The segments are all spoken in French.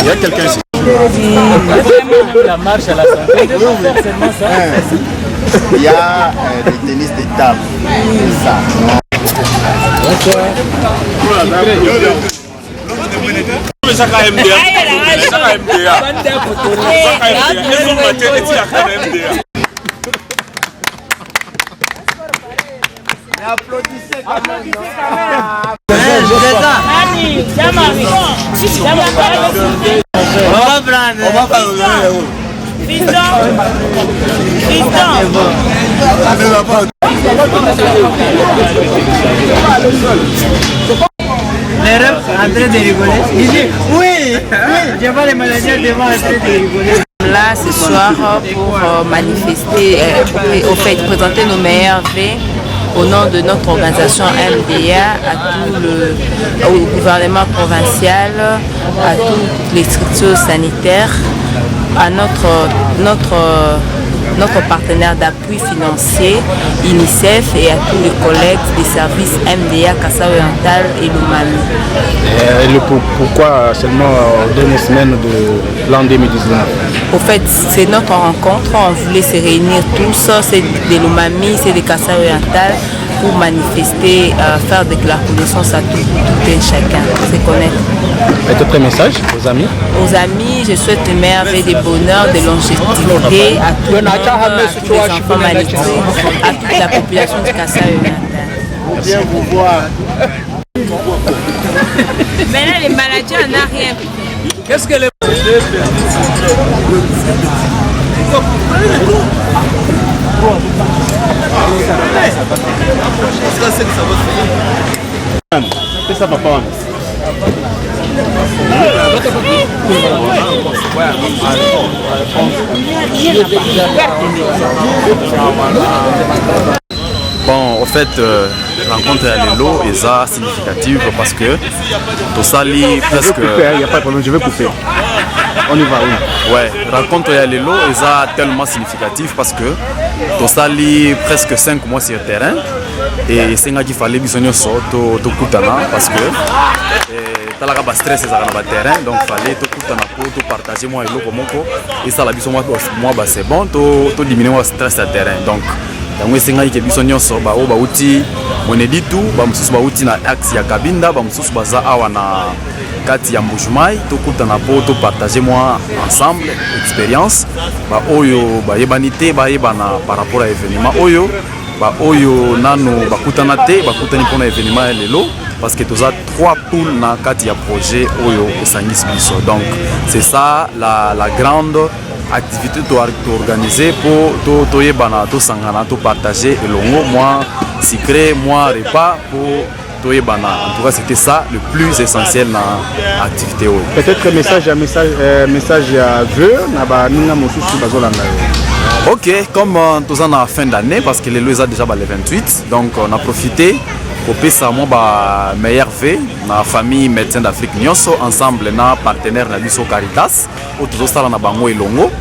Il y a quelqu'un ici. La marche à la santé, seulement ça. Il y a des tennis de table. C'est ça. Applaudissez quand en train de rigoler. Il dit oui, je vois les managers devant en train de rigoler. Là ce soir pour manifester, au fait présenter nos meilleurs vœux au nom de notre organisation MDA au gouvernement provincial, à toutes les structures sanitaires, à notre partenaire d'appui financier, UNICEF, et à tous les collègues des services MDA, Kassaï Oriental et Lomami. Pourquoi seulement dernière semaine de l'an 2019? Au fait, c'est notre rencontre, on voulait se réunir tous, c'est des Lomami, c'est des Kassaï Oriental, pour manifester, faire de la reconnaissance à tout et chacun, se connaître. Et votre message aux amis? Aux amis, je souhaite le meilleur et des bonheurs, de longévité à tous les enfants maladies, à toute la population du Kassaï Oriental. bien vous voir. Mais là, les maladies, on n'a rien. Qu'est-ce que les... Ça va pas. Bon, en fait, rencontre à l'élo est significative parce que tout ça lit presque. Il n'y a pas de problème, je vais couper. On y va, oui. Ouais, rencontre à l'élo est tellement significative parce que tout ça lit presque 5 mois sur le terrain. Et c'est qu'il fallait que nous sortions parce que talaka ba stress ezaka na ba terrain, donc fallait tokutana pour partager moi eloko moko et ça la biso moi ba c'est bon to diminuer le stress à terrain. Donc yango esenga ke biso nyonso ba o ba uti monedi tout ba mususu ba uti na axe ya Kabinda, ba mususu baza awa na kati ya Mbushumai tokutana pour to partager moi ensemble expérience ba oyo ba yebanité ba yebana par rapport à événement oyo ba oyo nano bakutana te bakutani pour événement ya lelo parce que tous a 3 poules na kati ya projet oyo esangisi biso. Donc c'est ça la grande activité organisée pour to yebana to sangana to partager elongo moi secret moi repas pour to yebana. En tout cas c'était ça le plus essentiel na activité oyo. Peut-être message à vœux na ba ninga mosusu bazolanda. Ok, comme tous en a fin d'année parce que les lois déjà le 28, donc on a profité pour passer à moi meilleur vœu na famille médecins d'Afrique nyonso ensemble na partenaire na biso Caritas au tout ça na bango elongo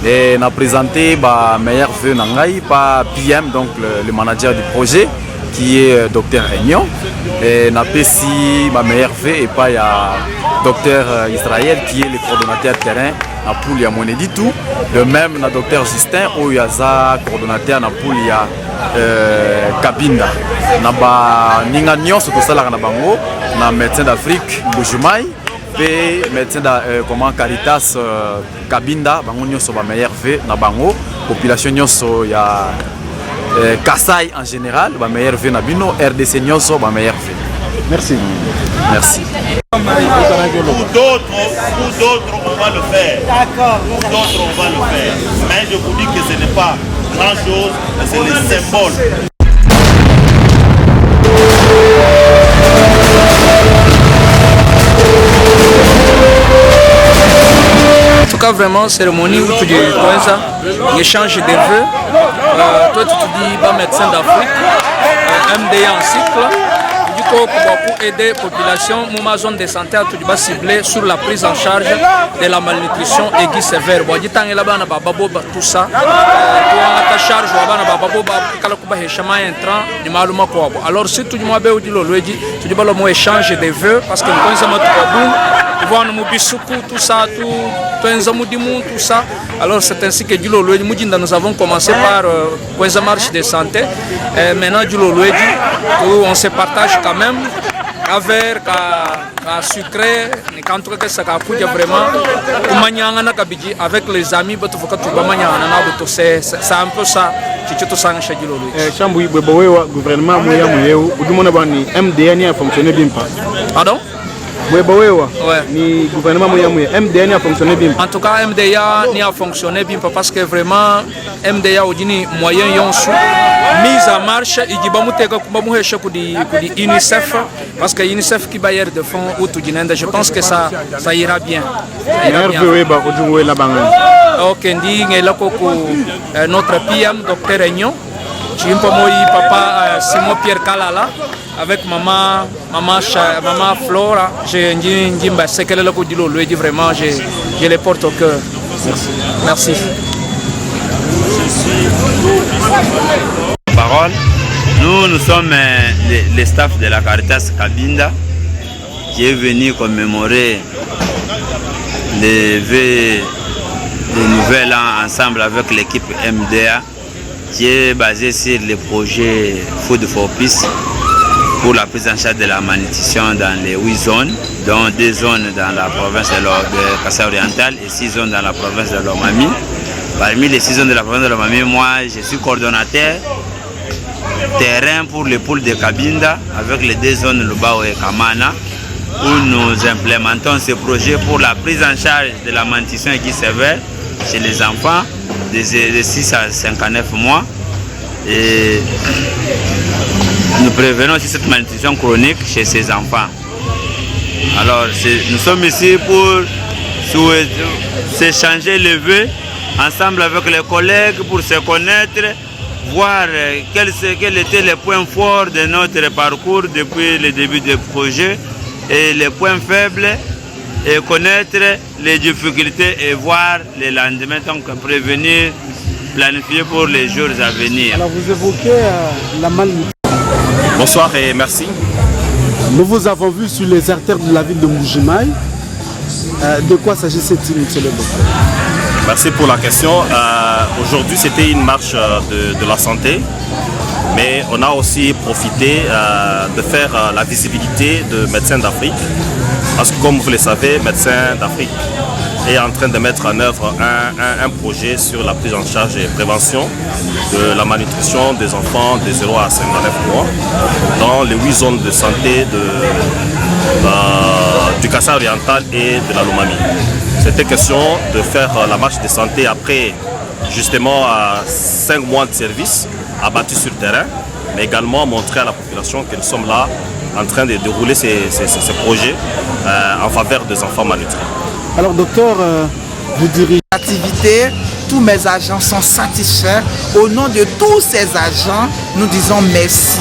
et na présenté meilleur vœu na ngai pa PM donc le manager du projet qui est docteur Agnon et na pesi meilleur vœu et pas ya docteur Israël qui est le coordonnateur terrain na poule ya Monedi tout. De même na docteur Justin Oyaza coordonnateur na poule ya Kabinda na ba ninga nyonso to sala na bango na médecin d'Afrique Mbushumai pe médecin comment Caritas Kabinda bango nyonso ba meilleur vœu na bango population nyonso ya Kassaï en général ba meilleur vœu na bino RDC nyonso ba meilleur vœu. Merci. Merci. Pour d'autres, on va le faire. D'accord. Pour d'autres, on va le faire. Mais je vous dis que ce n'est pas grand-chose, c'est le symbole. En tout cas, vraiment, cérémonie où tu dis ça, échange de vœux. Toi, tu te dis pas médecin d'Afrique, MDA en cycle. pour aider la population, ma zone de santé a tout ciblé sur la prise en charge de la malnutrition aiguë sévère. Tout ça, ta charge, alors si tu m'as tu dis échange de vœux parce que tout ça, tout ça. Alors c'est ainsi que nous avons commencé par une marche de santé. Et maintenant, on se partage quand même un verre, un sucré, quand on ça vraiment avec les amis, c'est un peu ça. Chamboui, gouvernement, MDN a fonctionné bien. Pardon? Ouais. Ni gouvernement MDN a fonctionné bien. En tout cas, MDA a fonctionné bien parce que vraiment MDA a des moyens mis en marche. Il dit que UNICEF parce que UNICEF qui bailleur de fonds ou tout je pense que ça ira bien. Ok, notre PM, Dr Réunion, papa Simon Pierre Kalala. Avec maman Flora, c'est qu'elle est là pour dire vraiment, je les porte au cœur. Merci. Parole. Nous sommes les staff de la Caritas Cabinda qui est venu commémorer les vœux de Nouvel An ensemble avec l'équipe MDA qui est basée sur le projet Food for Peace pour la prise en charge de la malnutrition dans les 8 zones, dont 2 zones dans la province de Kassai oriental et 6 zones dans la province de Lomami. Parmi les 6 zones de la province de Lomami, moi je suis coordonnateur terrain pour les poules de Cabinda avec les 2 zones Lubao et Kamana où nous implémentons ce projet pour la prise en charge de la malnutrition aiguë sévère chez les enfants de 6 à 59 mois. Et nous prévenons aussi cette malnutrition chronique chez ces enfants. Alors, nous sommes ici pour s'échanger les vœux ensemble avec les collègues pour se connaître, voir quels étaient les points forts de notre parcours depuis le début du projet et les points faibles et connaître les difficultés et voir les lendemains, donc prévenir, planifier pour les jours à venir. Alors vous évoquez la malnutrition. Bonsoir et merci. Nous vous avons vu sur les artères de la ville de Mbuji-Mayi. De quoi s'agissait-il, monsieur le docteur? Merci pour la question. Aujourd'hui, c'était une marche de la santé, mais on a aussi profité de faire la visibilité de Médecins d'Afrique. Parce que comme vous le savez, Médecins d'Afrique est en train de mettre en œuvre un projet sur la prise en charge et prévention de la malnutrition des enfants de 0 à 59 mois dans les 8 zones de santé du Kassai oriental et de la Lomami. C'était question de faire la marche de santé après justement 5 mois de service abattus sur le terrain, mais également montrer à la population que nous sommes là en train de dérouler ces projets en faveur des enfants malnutris. Alors docteur, vous dirigez l'activité, tous mes agents sont satisfaits. Au nom de tous ces agents, nous disons merci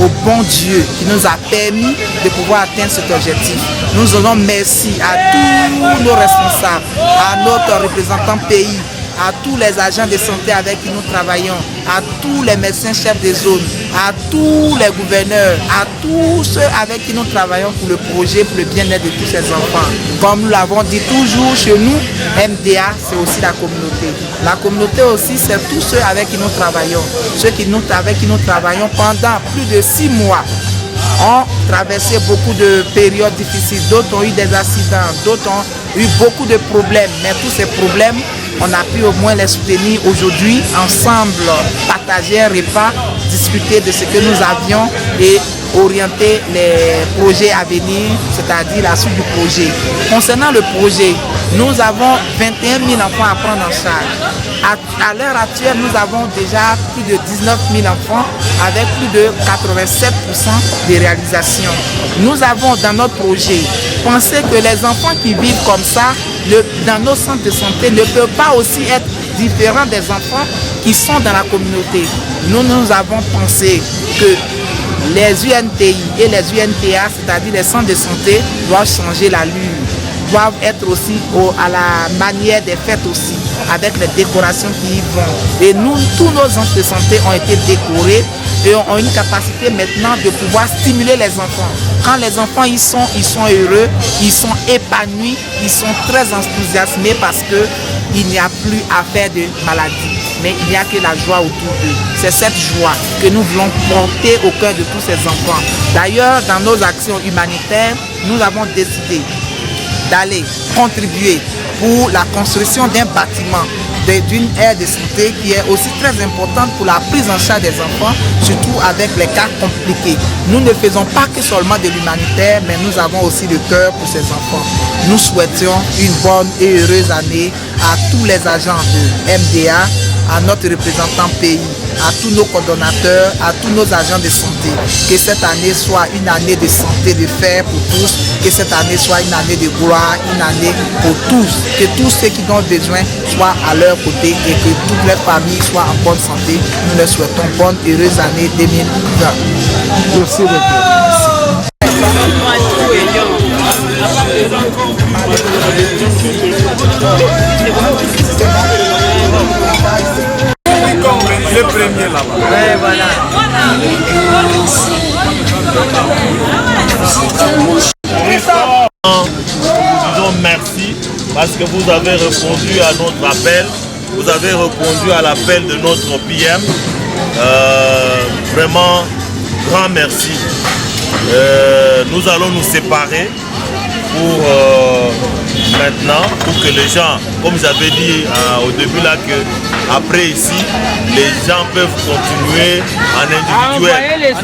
au bon Dieu qui nous a permis de pouvoir atteindre cet objectif. Nous disons merci à tous nos responsables, à notre représentant pays, à tous les agents de santé avec qui nous travaillons, à tous les médecins chefs de zone, à tous les gouverneurs, à tous ceux avec qui nous travaillons pour le projet, pour le bien-être de tous ces enfants. Comme nous l'avons dit toujours chez nous, MDA, c'est aussi la communauté. La communauté aussi, c'est tous ceux avec qui nous travaillons. Ceux avec qui nous travaillons pendant plus de 6 mois ont traversé beaucoup de périodes difficiles. D'autres ont eu des accidents, d'autres ont eu beaucoup de problèmes. Mais tous ces problèmes, on a pu au moins les soutenir aujourd'hui, ensemble, partager un repas, discuter de ce que nous avions et orienter les projets à venir, c'est-à-dire la suite du projet. Concernant le projet, nous avons 21 000 enfants à prendre en charge. À l'heure actuelle, nous avons déjà plus de 19 000 enfants avec plus de 87% de réalisation. Nous avons dans notre projet pensé que les enfants qui vivent comme ça dans nos centres de santé ne peuvent pas aussi être différents des enfants qui sont dans la communauté. Nous avons pensé que les UNTI et les UNTA, c'est-à-dire les centres de santé, doivent changer l'allure, doivent être aussi à la manière des fêtes aussi, avec les décorations qui y vont. Et nous, tous nos centres de santé ont été décorés et ont une capacité maintenant de pouvoir stimuler les enfants. Quand les enfants ils sont heureux, ils sont épanouis, ils sont très enthousiasmés parce qu'il n'y a plus à faire de maladie, mais il n'y a que la joie autour d'eux. C'est cette joie que nous voulons porter au cœur de tous ces enfants. D'ailleurs, dans nos actions humanitaires, nous avons décidé d'aller contribuer pour la construction d'un bâtiment, d'une aire de santé qui est aussi très importante pour la prise en charge des enfants, surtout avec les cas compliqués. Nous ne faisons pas que seulement de l'humanitaire, mais nous avons aussi le cœur pour ces enfants. Nous souhaitions une bonne et heureuse année à tous les agents de MDA, à notre représentant pays, à tous nos coordonnateurs, à tous nos agents de santé. Que cette année soit une année de santé de fer pour tous, que cette année soit une année de gloire, une année pour tous, que tous ceux qui ont besoin soient à leur côté et que toutes les familles soient en bonne santé. Nous leur souhaitons bonne et heureuse année 2020. Merci Le premier là-bas. Ouais, voilà. Nous disons merci parce que vous avez répondu à notre appel, vous avez répondu à l'appel de notre PM. Vraiment, grand merci. Nous allons nous séparer pour maintenant, pour que les gens, comme j'avais dit au début là, que après ici, les gens peuvent continuer en individuel.